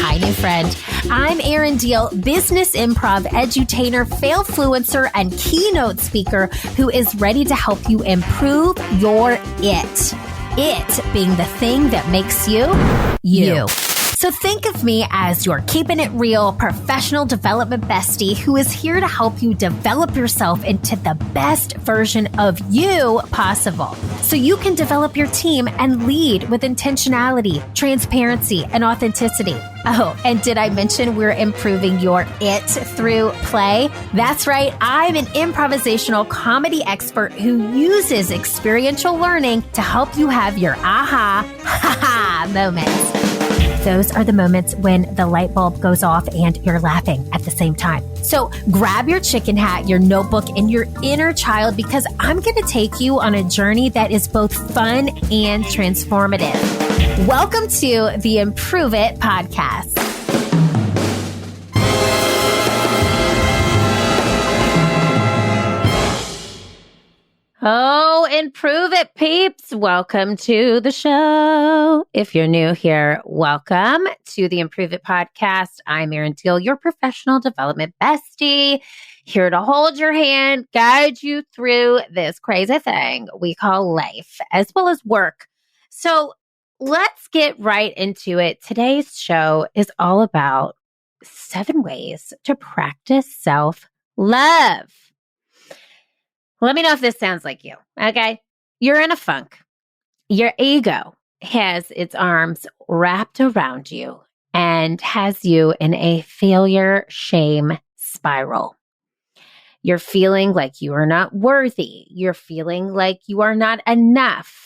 Hi, new friend. I'm Erin, business improv edutainer, fail-fluencer, and keynote speaker who is ready to help you improve your it. It being the thing that makes you, you. So think of me as your keeping it real professional development bestie who is here to help you develop yourself into the best version of you possible so you can develop your team and lead with intentionality, transparency, and authenticity. Oh, and did I mention we're improving your it through play? That's right. I'm an improvisational comedy expert who uses experiential learning to help you have your aha, ha ha moments. Those are the moments when the light bulb goes off and you're laughing at the same time. So grab your chicken hat, your notebook, and your inner child because I'm going to take you on a journey that is both fun and transformative. Welcome to the Improve It podcast. Oh, improve it, peeps. Welcome to the show. If you're new here, welcome to the Improve It podcast. I'm Erin Deal, your professional development bestie, here to hold your hand, guide you through this crazy thing we call life, as well as work. So let's get right into it. Today's show is all about 7 ways to practice self-love. Let me know if this sounds like you, okay? You're in a funk. Your ego has its arms wrapped around you and has you in a failure shame spiral. You're feeling like you are not worthy. You're feeling like you are not enough.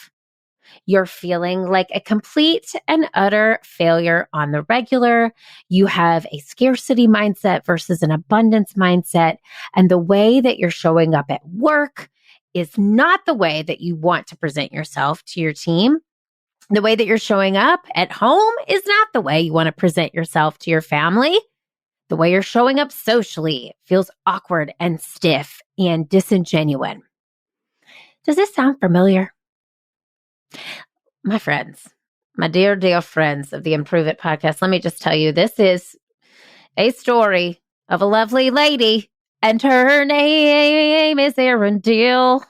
You're feeling like a complete and utter failure on the regular. You have a scarcity mindset versus an abundance mindset. And the way that you're showing up at work is not the way that you want to present yourself to your team. The way that you're showing up at home is not the way you want to present yourself to your family. The way you're showing up socially feels awkward and stiff and disingenuous. Does this sound familiar? My friends, my dear, dear friends of the Improve It podcast, let me just tell you, this is a story of a lovely lady, and her name is Erin Deal.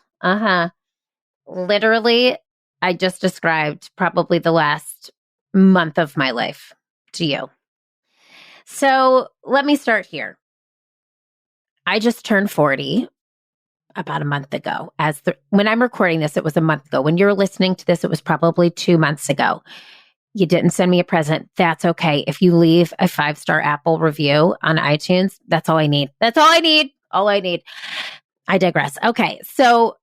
Literally, I just described probably the last month of my life to you. So let me start here. I just turned 40. About a month ago. When I'm recording this, it was a month ago. When you're listening to this, it was probably 2 months ago. You didn't send me a present. That's okay. If you leave a 5-star Apple review on iTunes, that's all I need. That's all I need. All I need. I digress. Okay. So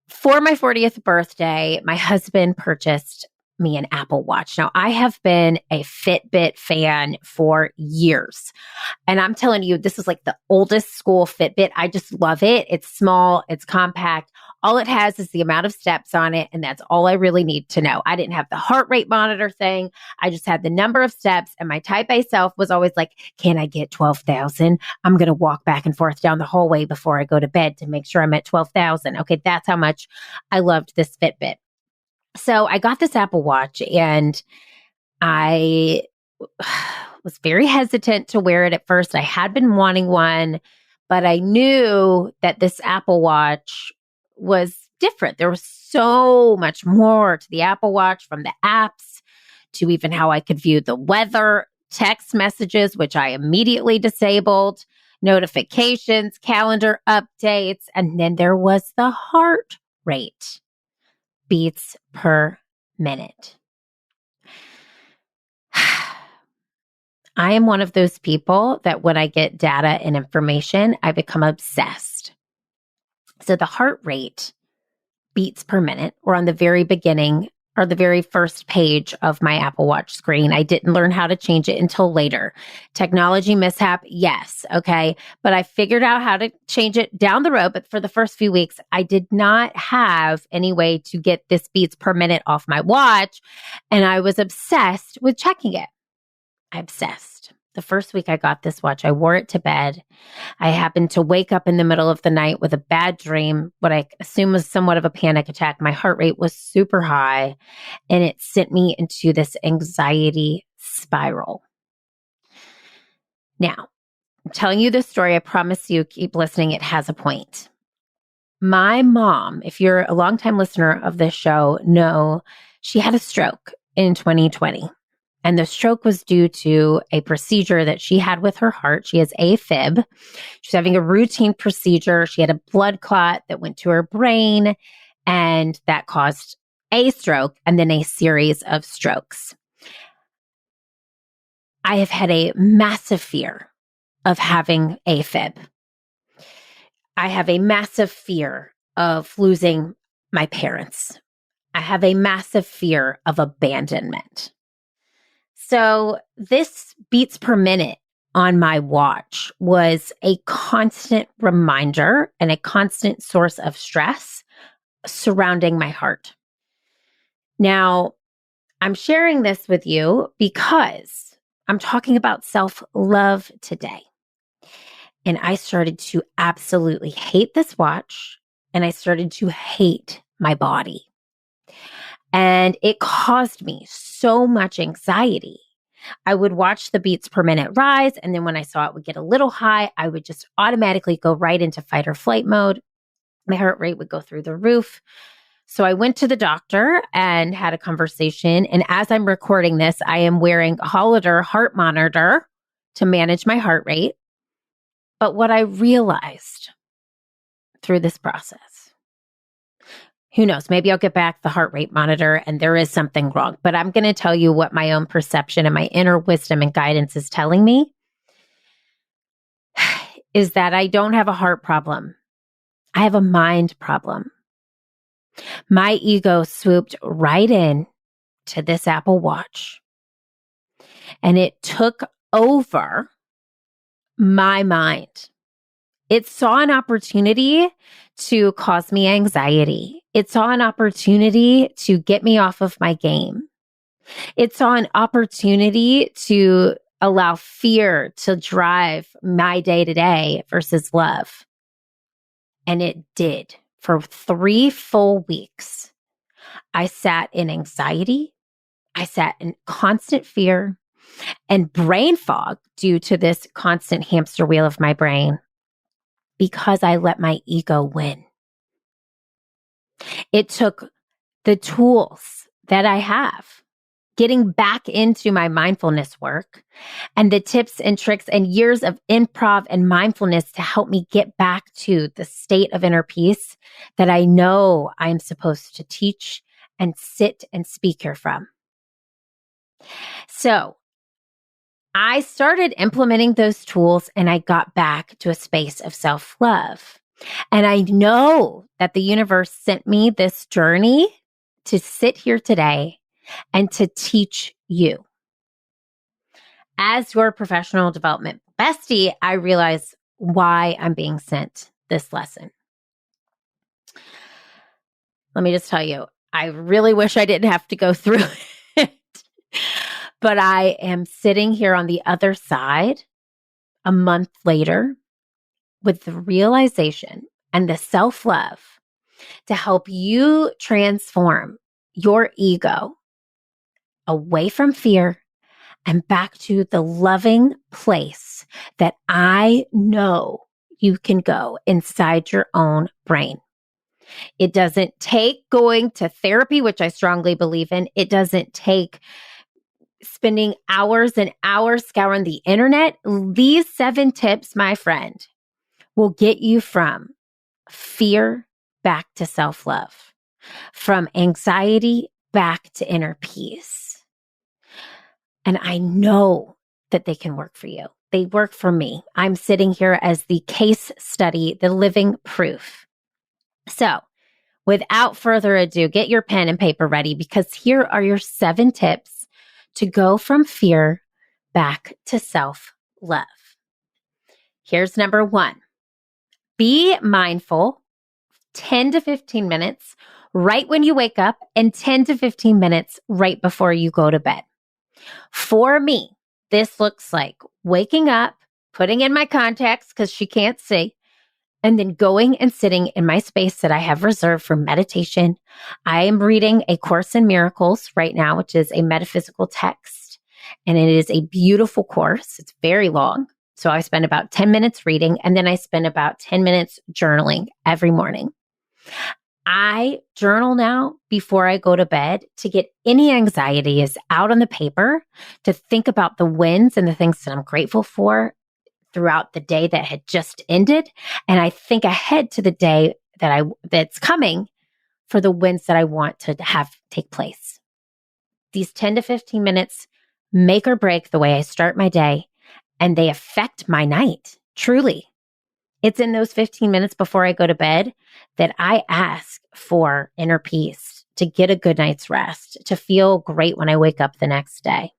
for my 40th birthday, my husband purchased me an Apple Watch. Now, I have been a Fitbit fan for years. And I'm telling you, this is like the oldest school Fitbit. I just love it. It's small, it's compact. All it has is the amount of steps on it. And that's all I really need to know. I didn't have the heart rate monitor thing. I just had the number of steps. And my type A self was always like, can I get 12,000? I'm going to walk back and forth down the hallway before I go to bed to make sure I'm at 12,000. Okay, that's how much I loved this Fitbit. So I got this Apple Watch and I was very hesitant to wear it at first. I had been wanting one, but I knew that this Apple Watch was different. There was so much more to the Apple Watch, from the apps to even how I could view the weather, text messages, which I immediately disabled, notifications, calendar updates, and then there was the heart rate. Beats per minute. I am one of those people that when I get data and information, I become obsessed. So the heart rate, beats per minute, were on the very beginning or the very first page of my Apple Watch screen. I didn't learn how to change it until later. Technology mishap, yes, okay. But I figured out how to change it down the road. But for the first few weeks, I did not have any way to get this beats per minute off my watch. And I was obsessed with checking it. Obsessed. The first week I got this watch, I wore it to bed. I happened to wake up in the middle of the night with a bad dream, what I assume was somewhat of a panic attack. My heart rate was super high, and it sent me into this anxiety spiral. Now, I'm telling you this story. I promise you, keep listening. It has a point. My mom, if you're a longtime listener of this show, know she had a stroke in 2020. And the stroke was due to a procedure that she had with her heart. She has AFib. She's having a routine procedure. She had a blood clot that went to her brain, and that caused a stroke and then a series of strokes. I have had a massive fear of having AFib. I have a massive fear of losing my parents. I have a massive fear of abandonment. So this beats per minute on my watch was a constant reminder and a constant source of stress surrounding my heart. Now, I'm sharing this with you because I'm talking about self-love today. And I started to absolutely hate this watch, and I started to hate my body. And it caused me so much anxiety. I would watch the beats per minute rise, and then when I saw it would get a little high, I would just automatically go right into fight or flight mode. My heart rate would go through the roof. So I went to the doctor and had a conversation. And as I'm recording this, I am wearing a Hollister heart monitor to manage my heart rate. But what I realized through this process, who knows, maybe I'll get back the heart rate monitor and there is something wrong. But I'm going to tell you what my own perception and my inner wisdom and guidance is telling me is that I don't have a heart problem. I have a mind problem. My ego swooped right in to this Apple Watch, and it took over my mind. It saw an opportunity to cause me anxiety. It saw an opportunity to get me off of my game. It saw an opportunity to allow fear to drive my day-to-day versus love. And it did. For 3 full weeks, I sat in anxiety. I sat in constant fear and brain fog due to this constant hamster wheel of my brain because I let my ego win. It took the tools that I have, getting back into my mindfulness work and the tips and tricks and years of improv and mindfulness to help me get back to the state of inner peace that I know I'm supposed to teach and sit and speak here from. So I started implementing those tools and I got back to a space of self-love. And I know that the universe sent me this journey to sit here today and to teach you. As your professional development bestie, I realize why I'm being sent this lesson. Let me just tell you, I really wish I didn't have to go through it. But I am sitting here on the other side a month later with the realization and the self-love to help you transform your ego away from fear and back to the loving place that I know you can go inside your own brain. It doesn't take going to therapy, which I strongly believe in. It doesn't take spending hours and hours scouring the internet. These 7 tips, my friend, will get you from fear back to self-love, from anxiety back to inner peace. And I know that they can work for you. They work for me. I'm sitting here as the case study, the living proof. So without further ado, get your pen and paper ready because here are your 7 tips to go from fear back to self-love. Here's number 1. Be mindful 10 to 15 minutes right when you wake up and 10 to 15 minutes right before you go to bed. For me, this looks like waking up, putting in my contacts because she can't see, and then going and sitting in my space that I have reserved for meditation. I am reading A Course in Miracles right now, which is a metaphysical text, and it is a beautiful course. It's very long. So I spend about 10 minutes reading, and then I spend about 10 minutes journaling every morning. I journal now before I go to bed to get any anxieties out on the paper, to think about the wins and the things that I'm grateful for throughout the day that had just ended. And I think ahead to the day that's coming for the wins that I want to have take place. These 10 to 15 minutes make or break the way I start my day, and they affect my night, truly. It's in those 15 minutes before I go to bed that I ask for inner peace, to get a good night's rest, to feel great when I wake up the next day.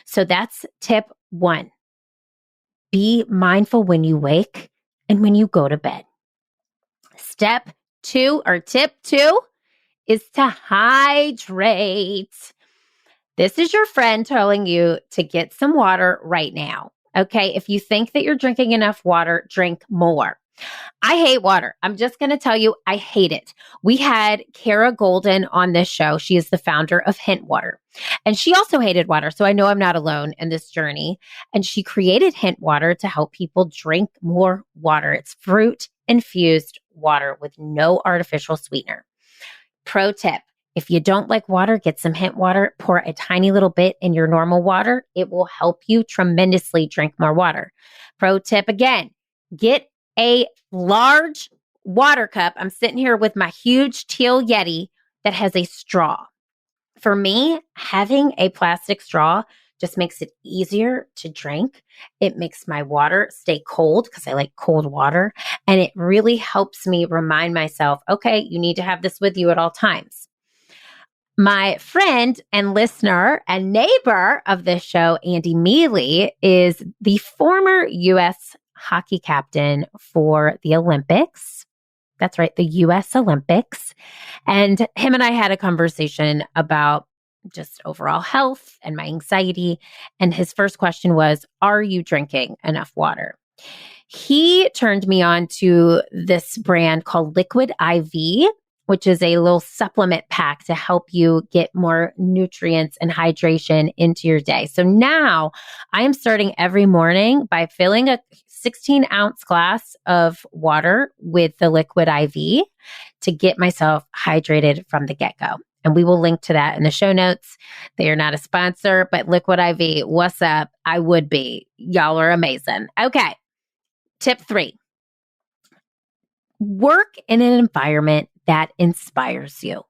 So that's tip 1. Be mindful when you wake and when you go to bed. Tip 2 is to hydrate. This is your friend telling you to get some water right now. Okay, if you think that you're drinking enough water, drink more. I hate water. I'm just going to tell you, I hate it. We had Kara Golden on this show. She is the founder of Hint Water. And she also hated water. So I know I'm not alone in this journey. And she created Hint Water to help people drink more water. It's fruit infused water with no artificial sweetener. Pro tip. If you don't like water, get some Hint Water, pour a tiny little bit in your normal water. It will help you tremendously drink more water. Pro tip again, get a large water cup. I'm sitting here with my huge teal Yeti that has a straw. For me, having a plastic straw just makes it easier to drink. It makes my water stay cold because I like cold water. And it really helps me remind myself, okay, you need to have this with you at all times. My friend and listener and neighbor of this show, Andy Mealy, is the former U.S. hockey captain for the Olympics. That's right, the U.S. Olympics. And him and I had a conversation about just overall health and my anxiety. And his first question was, are you drinking enough water? He turned me on to this brand called Liquid IV, which is a little supplement pack to help you get more nutrients and hydration into your day. So now I am starting every morning by filling a 16-ounce glass of water with the Liquid IV to get myself hydrated from the get-go. And we will link to that in the show notes. They are not a sponsor, but Liquid IV, what's up? I would be. Y'all are amazing. Okay. Tip 3. Work in an environment that inspires you.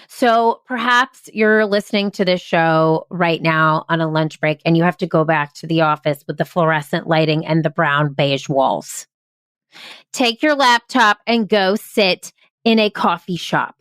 So perhaps you're listening to this show right now on a lunch break and you have to go back to the office with the fluorescent lighting and the brown beige walls. Take your laptop and go sit in a coffee shop.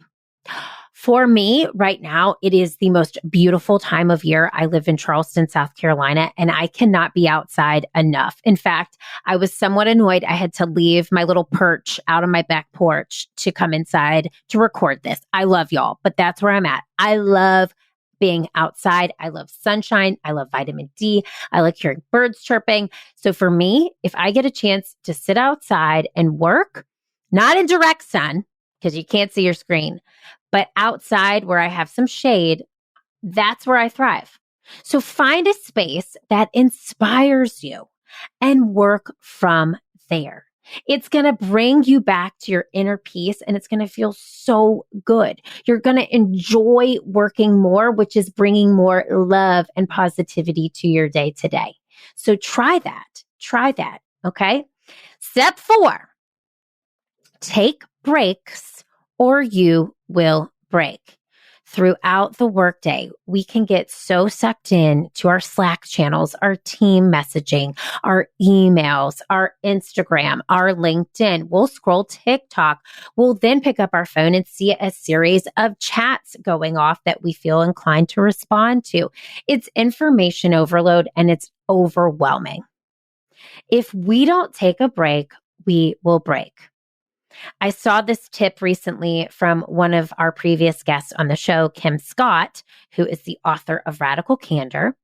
For me, right now, it is the most beautiful time of year. I live in Charleston, South Carolina, and I cannot be outside enough. In fact, I was somewhat annoyed. I had to leave my little perch out on my back porch to come inside to record this. I love y'all, but that's where I'm at. I love being outside. I love sunshine. I love vitamin D. I like hearing birds chirping. So for me, if I get a chance to sit outside and work, not in direct sun, because you can't see your screen, but outside where I have some shade, that's where I thrive. So find a space that inspires you and work from there. It's going to bring you back to your inner peace and it's going to feel so good. You're going to enjoy working more, which is bringing more love and positivity to your day today. So try that. Try that. Okay. Step 4, take breaks or you will break. Throughout the workday, we can get so sucked in to our Slack channels, our team messaging, our emails, our Instagram, our LinkedIn. We'll scroll TikTok. We'll then pick up our phone and see a series of chats going off that we feel inclined to respond to. It's information overload and it's overwhelming. If we don't take a break, we will break. I saw this tip recently from one of our previous guests on the show, Kim Scott, who is the author of Radical Candor.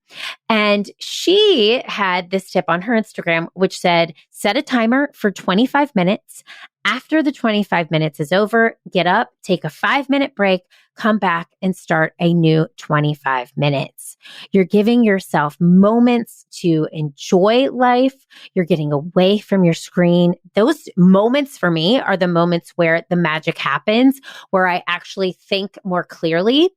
And she had this tip on her Instagram, which said, set a timer for 25 minutes. After the 25 minutes is over, get up, take a 5-minute break, come back and start a new 25 minutes. You're giving yourself moments to enjoy life. You're getting away from your screen. Those moments for me are the moments where the magic happens, where I actually think more clearly.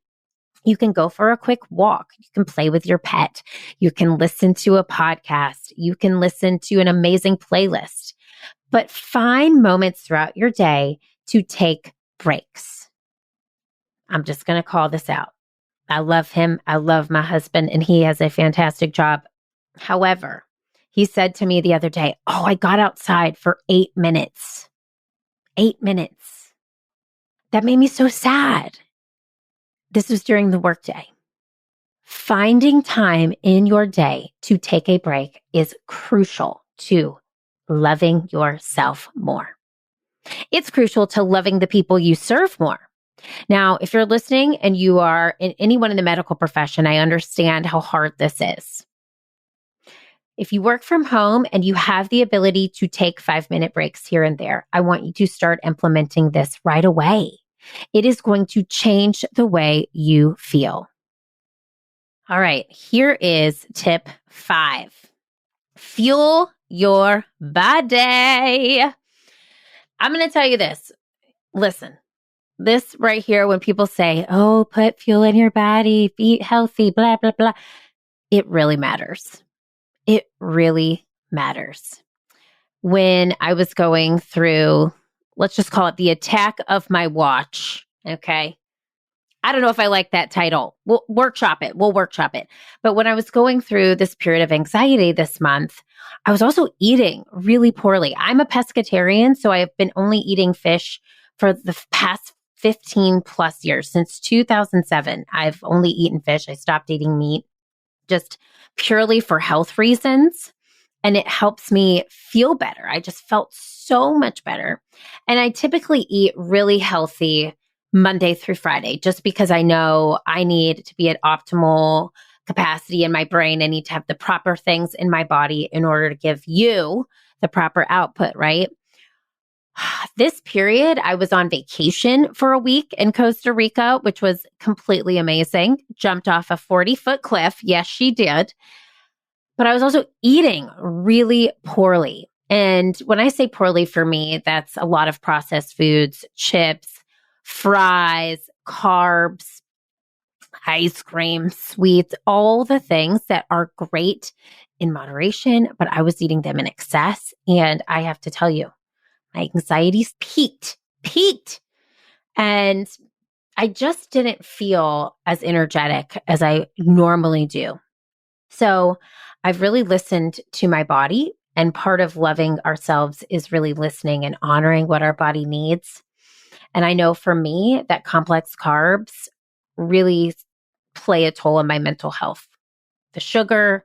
You can go for a quick walk. You can play with your pet. You can listen to a podcast. You can listen to an amazing playlist. But find moments throughout your day to take breaks. I'm just going to call this out. I love him. I love my husband, and he has a fantastic job. However, he said to me the other day, oh, I got outside for 8 minutes. 8 minutes. That made me so sad. This was during the workday. Finding time in your day to take a break is crucial to loving yourself more. It's crucial to loving the people you serve more. Now, if you're listening and you are anyone in the medical profession, I understand how hard this is. If you work from home and you have the ability to take 5-minute breaks here and there, I want you to start implementing this right away. It is going to change the way you feel. All right, here is tip 5. Fuel your body. I'm going to tell you this. Listen, this right here, when people say, oh, put fuel in your body, eat healthy, blah, blah, blah, it really matters. It really matters. When I was going through, let's just call it the attack of my watch, okay? I don't know if I like that title. We'll workshop it. But when I was going through this period of anxiety this month, I was also eating really poorly. I'm a pescatarian, so I have been only eating fish for the past 15 plus years. Since 2007, I've only eaten fish. I stopped eating meat just purely for health reasons. And it helps me feel better. I just felt so much better. And I typically eat really healthy Monday through Friday, just because I know I need to be at optimal capacity in my brain. I need to have the proper things in my body in order to give you the proper output, right? This period, I was on vacation for a week in Costa Rica, which was completely amazing. Jumped off a 40-foot cliff. Yes, she did. But I was also eating really poorly. And when I say poorly for me, that's a lot of processed foods, chips, fries, carbs, ice cream, sweets, all the things that are great in moderation, but I was eating them in excess. And I have to tell you, my anxieties peaked. And I just didn't feel as energetic as I normally do. So I've really listened to my body, and part of loving ourselves is really listening and honoring what our body needs. And I know for me that complex carbs really play a toll on my mental health. The sugar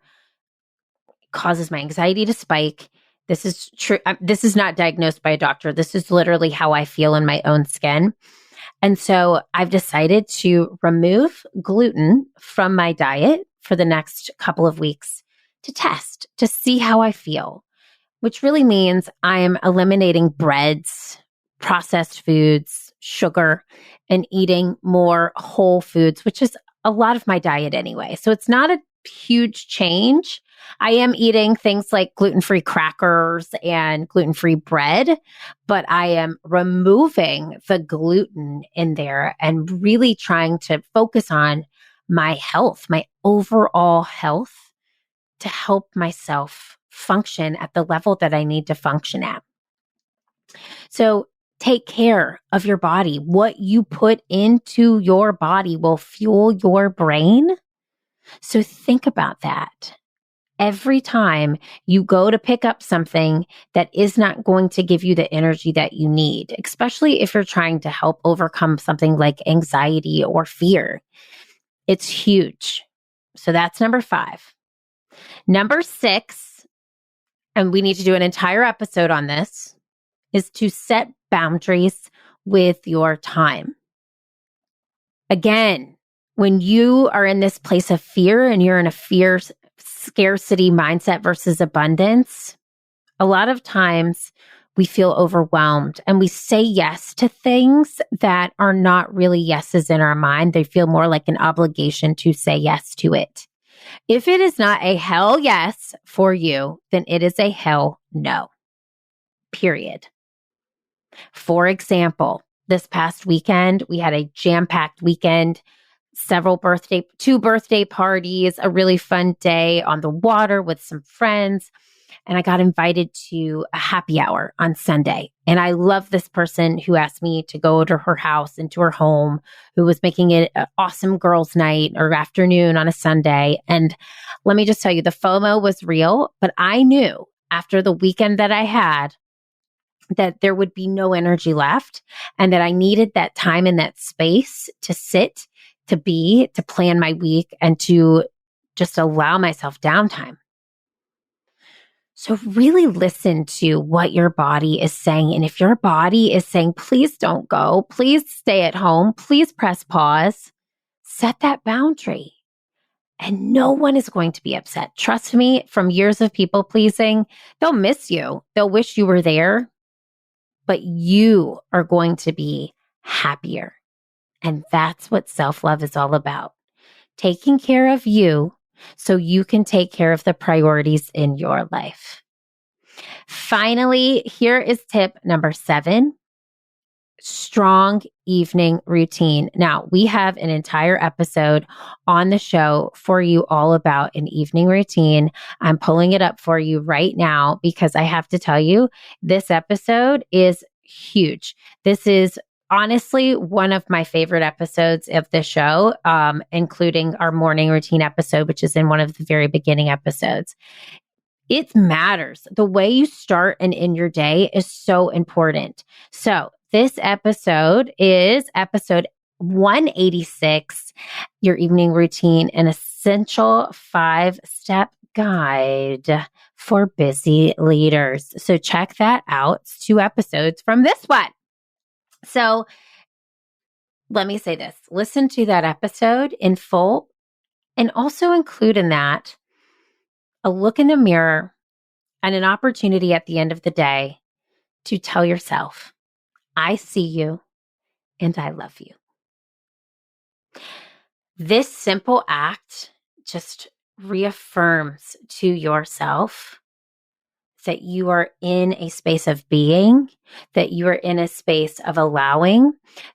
causes my anxiety to spike. This is true. This is not diagnosed by a doctor. This is literally how I feel in my own skin. And so I've decided to remove gluten from my diet for the next couple of weeks to test, to see how I feel, which really means I am eliminating breads, processed foods, sugar, and eating more whole foods, which is a lot of my diet anyway. So it's not a huge change. I am eating things like gluten-free crackers and gluten-free bread, but I am removing the gluten in there and really trying to focus on my health, my overall health, to help myself function at the level that I need to function at. So take care of your body. What you put into your body will fuel your brain. So think about that. Every time you go to pick up something that is not going to give you the energy that you need, especially if you're trying to help overcome something like anxiety or fear, it's huge. So that's number 5. Number 6, and we need to do an entire episode on this, is to set boundaries with your time. Again, When you are in this place of fear and you're in a fear scarcity mindset versus abundance, a lot of times we feel overwhelmed and we say yes to things that are not really yeses in our mind. They feel more like an obligation to say yes to it. If it is not a hell yes for you, then it is a hell no. Period. For example, this past weekend, we had a jam-packed weekend, two birthday parties, a really fun day on the water with some friends. And I got invited to a happy hour on Sunday. And I love this person who asked me to go to her house and to her home, who was making it an awesome girls' night or afternoon on a Sunday. And let me just tell you, the FOMO was real, but I knew after the weekend that I had that there would be no energy left and that I needed that time and that space to sit, to be, to plan my week, and to just allow myself downtime. So really listen to what your body is saying. And if your body is saying, please don't go, please stay at home, please press pause, set that boundary. And no one is going to be upset. Trust me, from years of people pleasing, they'll miss you. They'll wish you were there, but you are going to be happier. And that's what self-love is all about. Taking care of you so you can take care of the priorities in your life. Finally, here is tip number 7, strong evening routine. Now, we have an entire episode on the show for you all about an evening routine. I'm pulling it up for you right now because I have to tell you, this episode is huge. This is honestly one of my favorite episodes of the show, including our morning routine episode, which is in one of the very beginning episodes. It matters. The way you start and end your day is so important. So this episode is episode 186, your evening routine, an essential 5-step guide for busy leaders. So check that out. It's 2 episodes from this one. So let me say this. Listen to that episode in full and also include in that a look in the mirror and an opportunity at the end of the day to tell yourself, I see you and I love you. This simple act just reaffirms to yourself that you are in a space of being, that you are in a space of allowing,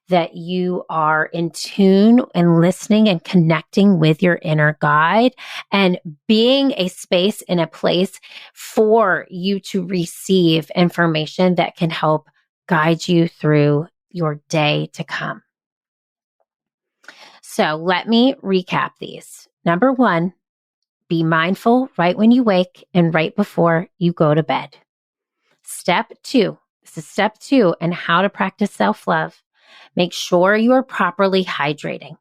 that you are in tune and listening and connecting with your inner guide and being a space and a place for you to receive information that can help guide you through your day to come. So let me recap these. Number 1, be mindful right when you wake and right before you go to bed. Step 2, this is step 2 and how to practice self-love. Make sure you are properly hydrating.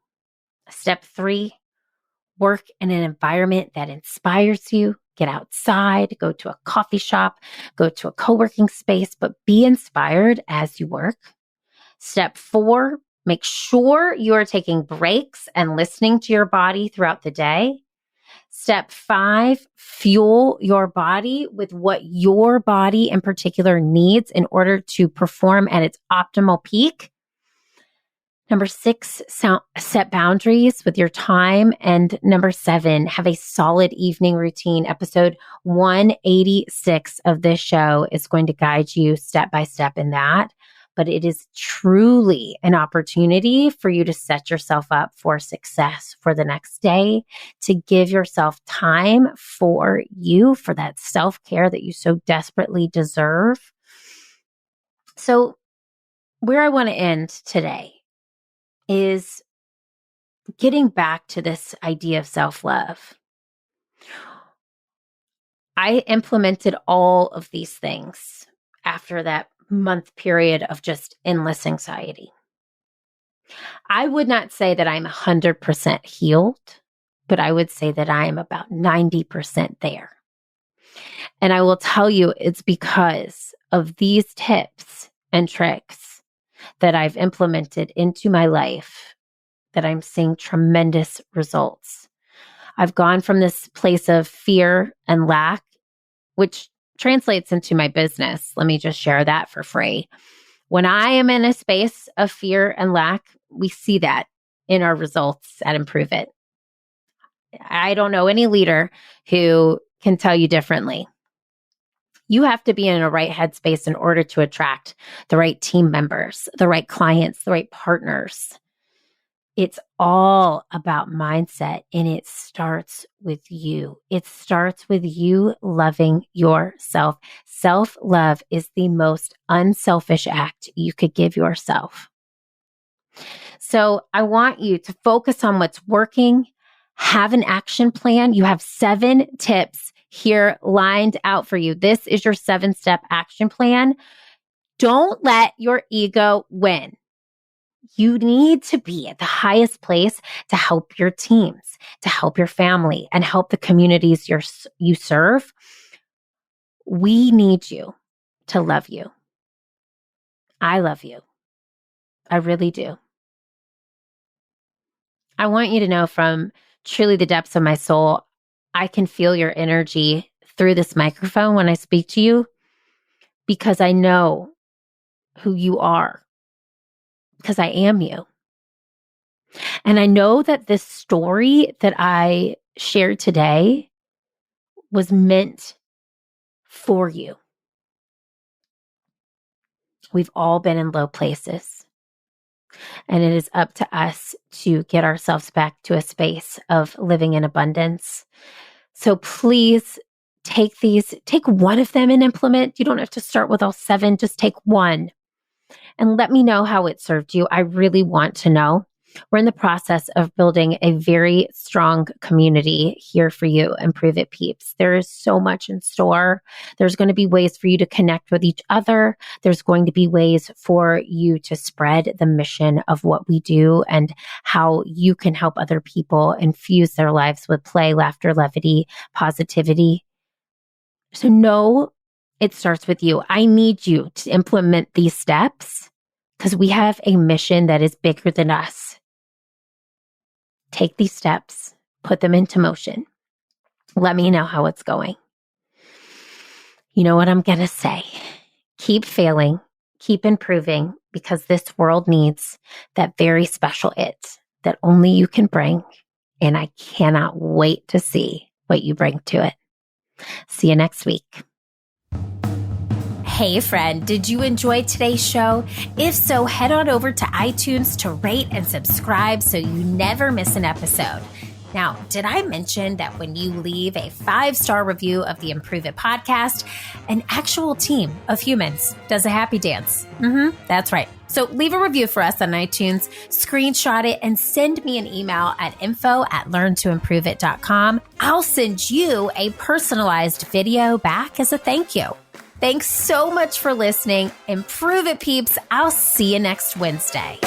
Step 3, work in an environment that inspires you. Get outside, go to a coffee shop, go to a co-working space, but be inspired as you work. Step 4, make sure you are taking breaks and listening to your body throughout the day. Step 5, fuel your body with what your body in particular needs in order to perform at its optimal peak. Number 6, set boundaries with your time. And number 7, have a solid evening routine. Episode 186 of this show is going to guide you step by step in that. But it is truly an opportunity for you to set yourself up for success for the next day, to give yourself time for you, for that self-care that you so desperately deserve. So where I want to end today is getting back to this idea of self-love. I implemented all of these things after that month period of just endless anxiety. I would not say that I'm 100% healed, but I would say that I am about 90% there. And I will tell you it's because of these tips and tricks that I've implemented into my life that I'm seeing tremendous results. I've gone from this place of fear and lack, which translates into my business. Let me just share that for free. When I am in a space of fear and lack, we see that in our results at Improve It. I don't know any leader who can tell you differently. You have to be in a right headspace in order to attract the right team members, the right clients, the right partners. It's all about mindset, and it starts with you. It starts with you loving yourself. Self-love is the most unselfish act you could give yourself. So I want you to focus on what's working, have an action plan. You have 7 tips here lined out for you. This is your 7-step action plan. Don't let your ego win. You need to be at the highest place to help your teams, to help your family, and help the communities you serve. We need you to love you. I love you. I really do. I want you to know from truly the depths of my soul, I can feel your energy through this microphone when I speak to you because I know who you are, because I am you. And I know that this story that I shared today was meant for you. We've all been in low places. And it is up to us to get ourselves back to a space of living in abundance. So please take one of them and implement. You don't have to start with all 7, just take one. And let me know how it served you. I really want to know. We're in the process of building a very strong community here for you, Improve It peeps. There is so much in store. There's going to be ways for you to connect with each other. There's going to be ways for you to spread the mission of what we do and how you can help other people infuse their lives with play, laughter, levity, positivity. So know it starts with you. I need you to implement these steps because we have a mission that is bigger than us. Take these steps, put them into motion. Let me know how it's going. You know what I'm going to say? Keep failing, keep improving, because this world needs that very special it that only you can bring. And I cannot wait to see what you bring to it. See you next week. Hey friend, did you enjoy today's show? If so, head on over to iTunes to rate and subscribe so you never miss an episode. Now, did I mention that when you leave a 5-star review of the Improve It podcast, an actual team of humans does a happy dance? That's right. So leave a review for us on iTunes, screenshot it, and send me an email at info@learntoimproveit.com. I'll send you a personalized video back as a thank you. Thanks so much for listening. Improve It, peeps. I'll see you next Wednesday.